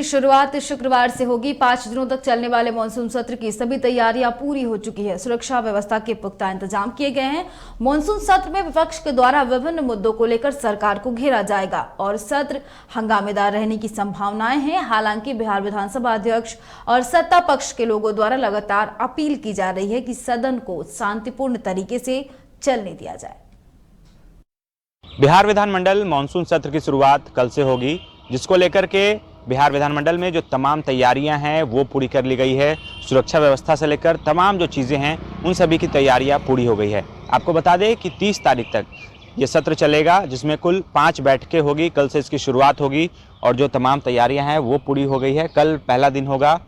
शुरुआत शुक्रवार से होगी। 5 दिनों तक चलने वाले मानसून सत्र की सभी तैयारियां पूरी हो चुकी है। सुरक्षा व्यवस्था के पुख्ता इंतजाम किए गए हैं। मानसून सत्र में विपक्ष के द्वारा विभिन्न मुद्दों को लेकर सरकार को घेरा जाएगा और सत्र हंगामेदार रहने की संभावनाएं हैं। हालांकि बिहार विधानसभा अध्यक्ष और सत्ता पक्ष के लोगों द्वारा लगातार अपील की जा रही है कि सदन को शांतिपूर्ण तरीके से चलने दिया जाए। बिहार विधानमंडल मानसून सत्र की शुरुआत कल से होगी, जिसको लेकर के बिहार विधानमंडल में जो तमाम तैयारियां हैं वो पूरी कर ली गई है। सुरक्षा व्यवस्था से लेकर तमाम जो चीज़ें हैं उन सभी की तैयारियां पूरी हो गई है। आपको बता दें कि 30 तारीख तक ये सत्र चलेगा, जिसमें कुल 5 बैठकें होगी। कल से इसकी शुरुआत होगी और जो तमाम तैयारियां हैं वो पूरी हो गई है। कल पहला दिन होगा,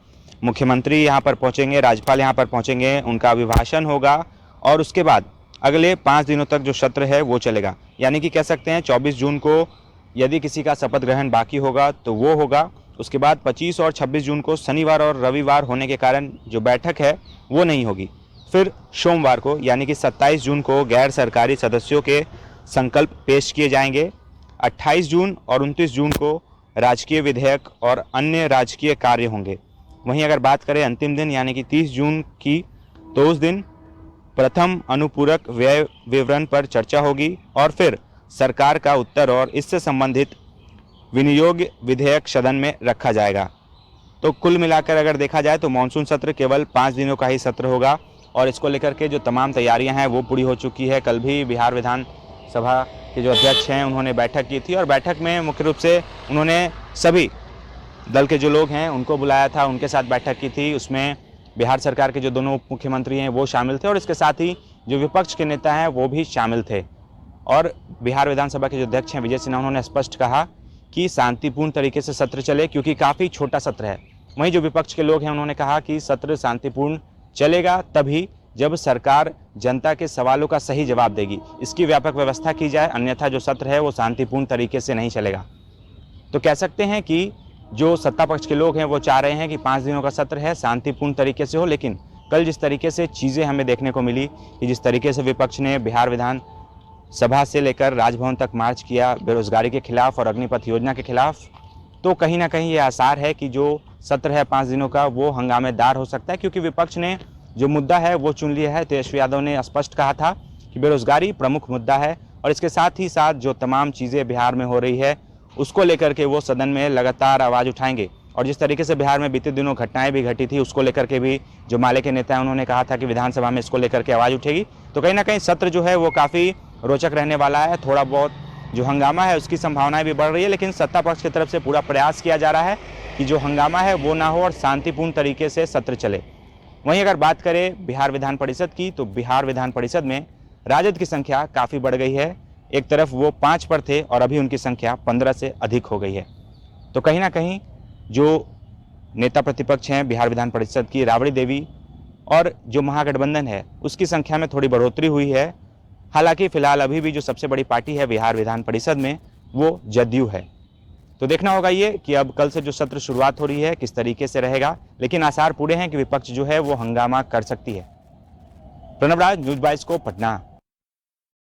मुख्यमंत्री यहाँ पर पहुँचेंगे, राज्यपाल यहाँ पर पहुँचेंगे, उनका अभिभाषण होगा और उसके बाद अगले 5 दिनों तक जो सत्र है वो चलेगा। यानी कि कह सकते हैं 24 जून को यदि किसी का शपथ ग्रहण बाकी होगा तो वो होगा। उसके बाद 25 और 26 जून को शनिवार और रविवार होने के कारण जो बैठक है वो नहीं होगी। फिर सोमवार को यानी कि 27 जून को गैर सरकारी सदस्यों के संकल्प पेश किए जाएंगे। 28 जून और 29 जून को राजकीय विधेयक और अन्य राजकीय कार्य होंगे। वहीं अगर बात करें अंतिम दिन यानी कि 30 जून की, तो उस दिन प्रथम अनुपूरक व्यय विवरण पर चर्चा होगी और फिर सरकार का उत्तर और इससे संबंधित विनियोग विधेयक सदन में रखा जाएगा। तो कुल मिलाकर अगर देखा जाए तो मानसून सत्र केवल 5 दिनों का ही सत्र होगा और इसको लेकर के जो तमाम तैयारियां हैं वो पूरी हो चुकी है। कल भी बिहार विधानसभा के जो अध्यक्ष हैं उन्होंने बैठक की थी और बैठक में मुख्य रूप से उन्होंने सभी दल के जो लोग हैं उनको बुलाया था, उनके साथ बैठक की थी। उसमें बिहार सरकार के जो दोनों उप मुख्यमंत्री हैं वो शामिल थे और इसके साथ ही जो विपक्ष के नेता हैं वो भी शामिल थे। और बिहार विधानसभा के जो अध्यक्ष हैं विजय सिन्हा, उन्होंने स्पष्ट कहा कि शांतिपूर्ण तरीके से सत्र चले, क्योंकि काफ़ी छोटा सत्र है। वहीं जो विपक्ष के लोग हैं उन्होंने कहा कि सत्र शांतिपूर्ण चलेगा तभी जब सरकार जनता के सवालों का सही जवाब देगी, इसकी व्यापक व्यवस्था की जाए, अन्यथा जो सत्र है वो शांतिपूर्ण तरीके से नहीं चलेगा। तो कह सकते हैं कि जो सत्ता पक्ष के लोग हैं वो चाह रहे हैं कि 5 दिनों का सत्र है, शांतिपूर्ण तरीके से हो। लेकिन कल जिस तरीके से चीज़ें हमें देखने को मिली कि जिस तरीके से विपक्ष ने बिहार विधान सभा से लेकर राजभवन तक मार्च किया बेरोजगारी के खिलाफ और अग्निपथ योजना के खिलाफ, तो कहीं ना कहीं ये आसार है कि जो सत्र है 5 दिनों का वो हंगामेदार हो सकता है, क्योंकि विपक्ष ने जो मुद्दा है वो चुन लिया है। तेजस्वी यादव ने स्पष्ट कहा था कि बेरोजगारी प्रमुख मुद्दा है और इसके साथ ही साथ जो तमाम चीज़ें बिहार में हो रही है उसको लेकर के वो सदन में लगातार आवाज़ उठाएंगे। और जिस तरीके से बिहार में बीते दिनों घटनाएं भी घटी थी उसको लेकर के भी जो माले के नेता हैं उन्होंने कहा था कि विधानसभा में इसको लेकर के आवाज़ उठेगी। तो कहीं ना कहीं सत्र जो है वो काफ़ी रोचक रहने वाला है। थोड़ा बहुत जो हंगामा है उसकी संभावनाएं भी बढ़ रही है, लेकिन सत्ता पक्ष की तरफ से पूरा प्रयास किया जा रहा है कि जो हंगामा है वो ना हो और शांतिपूर्ण तरीके से सत्र चले। वहीं अगर बात करें बिहार विधान परिषद की, तो बिहार विधान परिषद में राजद की संख्या काफ़ी बढ़ गई है। एक तरफ वो 5 पर थे और अभी उनकी संख्या 15 से अधिक हो गई है। तो कहीं ना कहीं जो नेता प्रतिपक्ष हैं बिहार विधान परिषद की, राबड़ी देवी, और जो महागठबंधन है उसकी संख्या में थोड़ी बढ़ोतरी हुई है। हालांकि फिलहाल अभी भी जो सबसे बड़ी पार्टी है बिहार विधान परिषद में वो जदयू है। तो देखना होगा ये कि अब कल से जो सत्र शुरुआत हो रही है किस तरीके से रहेगा, लेकिन आसार पूरे हैं कि विपक्ष जो है वो हंगामा कर सकती है। प्रणब राज, न्यूज़ 22 को पटना।